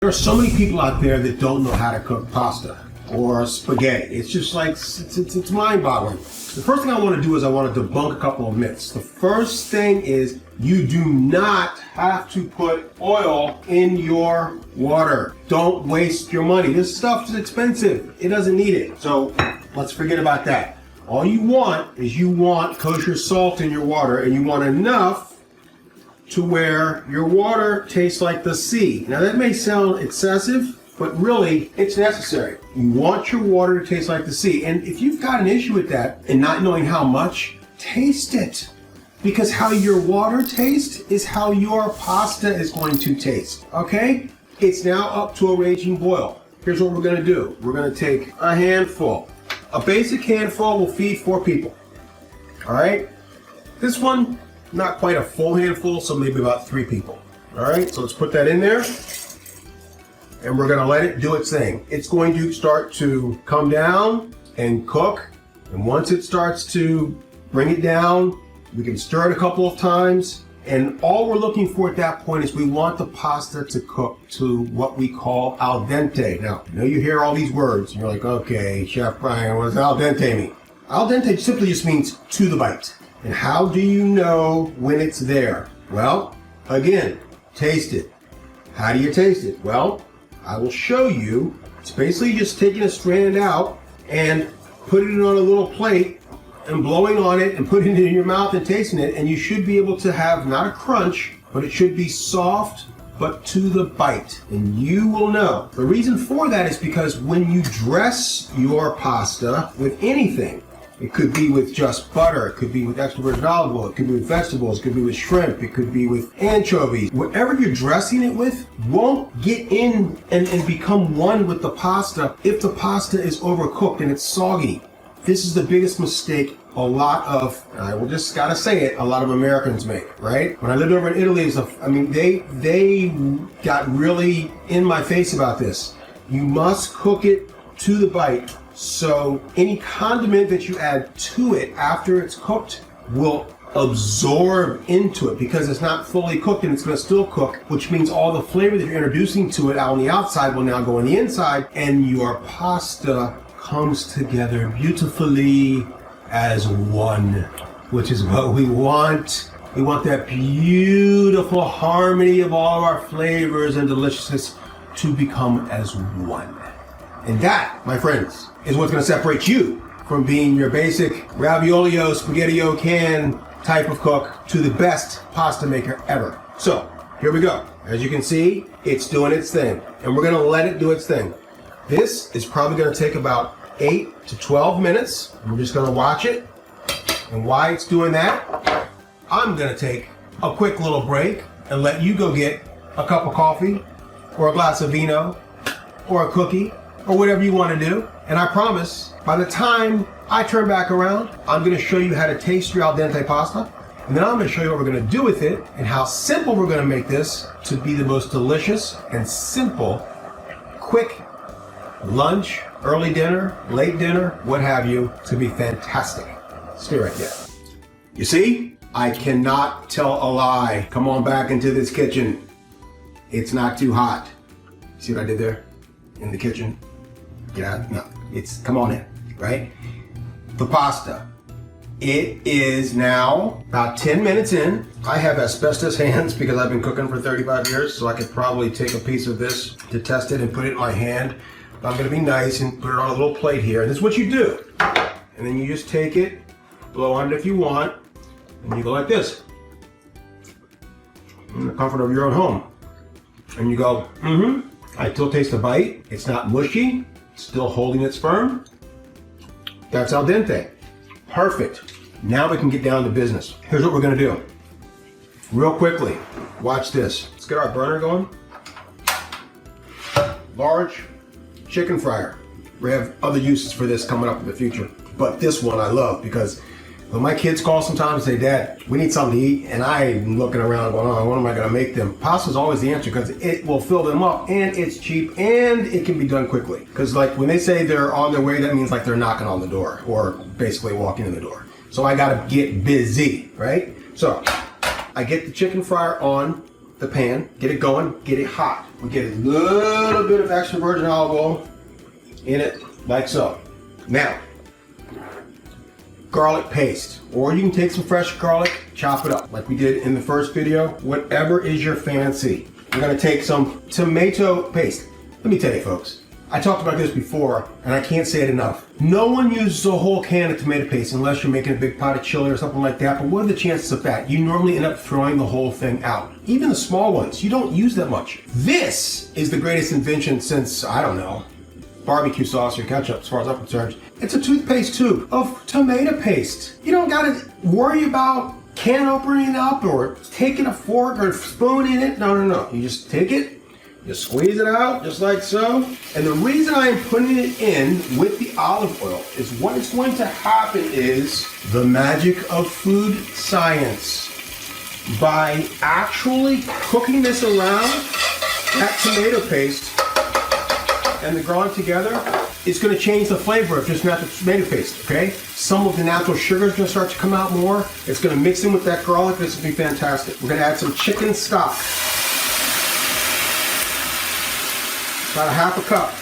There are so many people out there that don't know how to cook pasta or spaghetti. It's just like, it's mind-boggling. The first thing I want to do is I want to debunk a couple of myths. The first thing is you do not have to put oil in your water. Don't waste your money. This stuff is expensive. It doesn't need it. So let's forget about that. All you want is you want kosher salt in your water, and you want enough to where your water tastes like the sea. Now that may sound excessive, but really it's necessary. You want your water to taste like the sea. And if you've got an issue with that and not knowing how much, taste it. Because how your water tastes is how your pasta is going to taste, okay? It's now up to a raging boil. Here's what we're gonna do. We're gonna take a handful. A basic handful will feed 4 people, all right? This one, not quite a full handful, so maybe about 3 people. All right, so let's put that in there, and we're gonna let it do its thing. It's going to start to come down and cook, and once it starts to bring it down, we can stir it a couple of times, and all we're looking for at that point is we want the pasta to cook to what we call al dente. Now, I know you hear all these words, and you're like, okay, Chef Brian, what does al dente mean? Al dente simply just means to the bite. And how do you know when it's there? Well, again, taste it. How do you taste it? Well, I will show you. It's basically just taking a strand out and putting it on a little plate and blowing on it and putting it in your mouth and tasting it, and you should be able to have not a crunch, but it should be soft but to the bite, and you will know. The reason for that is because when you dress your pasta with anything, it could be with just butter, it could be with extra virgin olive oil, it could be with vegetables, it could be with shrimp, it could be with anchovies. Whatever you're dressing it with won't get in and become one with the pasta if the pasta is overcooked and it's soggy. This is the biggest mistake a lot of, I will just gotta say it, a lot of Americans make, right? When I lived over in Italy, they got really in my face about this. You must cook it to the bite. So any condiment that you add to it after it's cooked will absorb into it because it's not fully cooked and it's going to still cook, which means all the flavor that you're introducing to it on the outside will now go on the inside, and your pasta comes together beautifully as one, which is what we want. We want that beautiful harmony of all of our flavors and deliciousness to become as one. And that, my friends, is what's going to separate you from being your basic raviolio, spaghetti-o can type of cook to the best pasta maker ever. So, here we go. As you can see, it's doing its thing, and we're going to let it do its thing. This is probably going to take about 8 to 12 minutes. We're just going to watch it, and while it's doing that, I'm going to take a quick little break and let you go get a cup of coffee or a glass of vino or a cookie or whatever you want to do. And I promise, by the time I turn back around, I'm going to show you how to taste your al dente pasta. And then I'm going to show you what we're going to do with it and how simple we're going to make this to be the most delicious and simple, quick lunch, early dinner, late dinner, what have you, to be fantastic. Stay right there. You see, I cannot tell a lie. Come on back into this kitchen. It's not too hot. See what I did there in the kitchen? Yeah, no, come on in, right? The pasta. It is now about 10 minutes in. I have asbestos hands because I've been cooking for 35 years, so I could probably take a piece of this to test it and put it in my hand. But I'm gonna be nice and put it on a little plate here. And this is what you do. And then you just take it, blow on it if you want, and you go like this. In the comfort of your own home. And you go, I still taste the bite. It's not mushy. It's still holding its firm. That's al dente. Perfect. Now we can get down to business. Here's what we're gonna do. Real quickly, watch this. Let's get our burner going. Large chicken fryer. We have other uses for this coming up in the future. But this one I love because when my kids call sometimes and say, Dad, we need something to eat, and I'm looking around going, oh, what am I going to make them? Pasta's always the answer because it will fill them up, and it's cheap, and it can be done quickly. Because like when they say they're on their way, that means like they're knocking on the door or basically walking in the door. So I got to get busy, right? So I get the chicken fryer on. the pan, get it going, get it hot. We get a little bit of extra virgin olive oil in it, like so. Now, garlic paste, or you can take some fresh garlic, chop it up like we did in the first video, whatever is your fancy. We're gonna take some tomato paste. Let me tell you folks, I talked about this before and I can't say it enough. No one uses a whole can of tomato paste unless you're making a big pot of chili or something like that, but what are the chances of that? You normally end up throwing the whole thing out. Even the small ones, you don't use that much. This is the greatest invention since, I don't know, barbecue sauce or ketchup as far as I'm concerned. It's a toothpaste tube of tomato paste. You don't gotta worry about can opening up or taking a fork or spoon in it. No, no, no. You just take it, you squeeze it out just like so. And the reason I am putting it in with the olive oil is what is going to happen is the magic of food science. By actually cooking this around that tomato paste and the garlic together, it's going to change the flavor of just natural tomato paste, okay? Some of the natural sugar is going to start to come out more. It's going to mix in with that garlic. This will be fantastic. We're going to add some chicken stock. About a half a cup.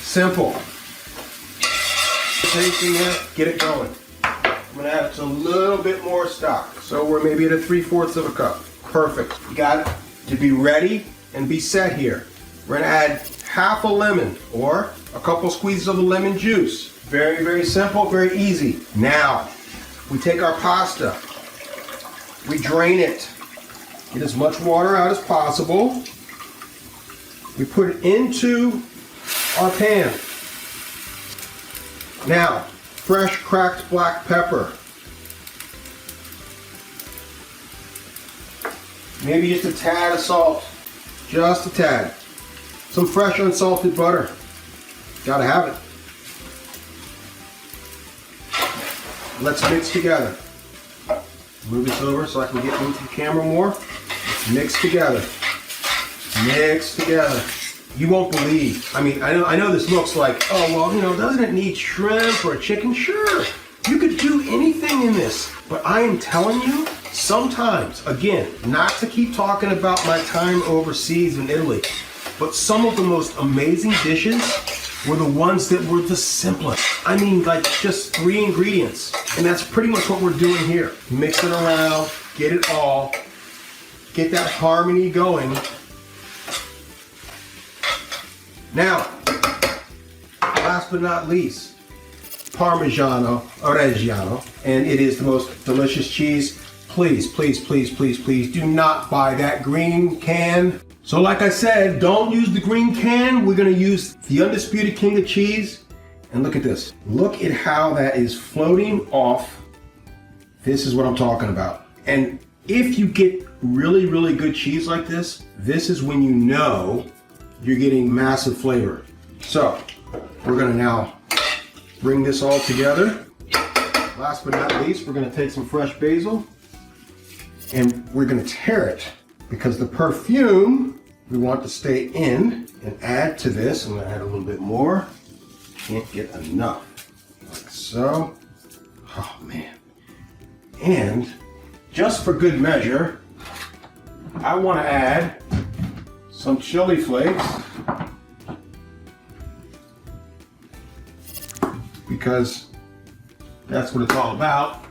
Simple. Anything there, get it going. I'm going to add just a little bit more stock. So we're maybe at a 3/4 of a cup. Perfect. You got it to be ready and be set here. We're going to add half a lemon or a couple squeezes of the lemon juice. Very, very simple, very easy. Now, we take our pasta, we drain it, get as much water out as possible. We put it into our pan. Now, fresh cracked black pepper. Maybe just a tad of salt, just a tad. Some fresh unsalted butter. Gotta have it. Let's mix together. Move this over so I can get into the camera more. Let's mix together. Mix together. You won't believe. I mean, I know this looks like, oh, well, you know, doesn't it need shrimp or chicken? Sure. You could do anything in this. But I am telling you, sometimes, again, not to keep talking about my time overseas in Italy, but some of the most amazing dishes were the ones that were the simplest. I mean, like just 3 ingredients. And that's pretty much what we're doing here. Mix it around, get it all, get that harmony going. Now, last but not least, Parmigiano Reggiano, and it is the most delicious cheese. Please, please, please, please, please do not buy that green can. So like I said, don't use the green can. We're gonna use the undisputed king of cheese. And look at this. Look at how that is floating off. This is what I'm talking about. And if you get really, really good cheese like this, this is when you know you're getting massive flavor. So we're gonna now bring this all together. Last but not least, we're gonna take some fresh basil and we're gonna tear it because the perfume we want to stay in and add to this. I'm gonna add a little bit more. Can't get enough. Like so. Oh man. And just for good measure, I want to add some chili flakes because that's what it's all about.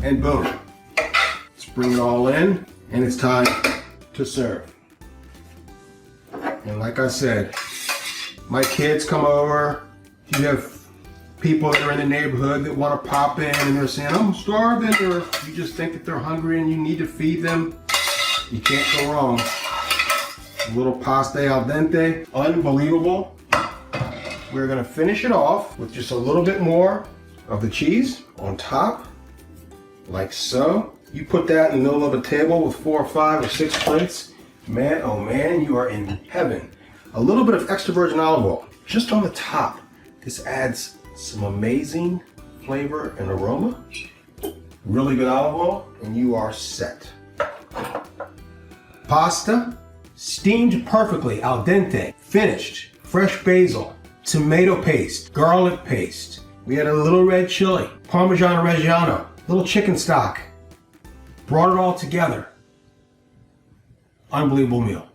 And boom. Let's bring it all in and it's time to serve. And like I said, my kids come over, you have people that are in the neighborhood that want to pop in and they're saying, I'm starving, or you just think that they're hungry and you need to feed them, you can't go wrong. A little pasta al dente, unbelievable. We're gonna finish it off with just a little bit more of the cheese on top, like so. You put that in the middle of a table with 4 or 5 or 6 plates, man, oh man, you are in heaven. A little bit of extra virgin olive oil, just on the top. This adds some amazing flavor and aroma. Really good olive oil, and you are set. Pasta, steamed perfectly, al dente, finished. Fresh basil, tomato paste, garlic paste. We had a little red chili, Parmigiano Reggiano, little chicken stock. Brought it all together. unbelievable meal.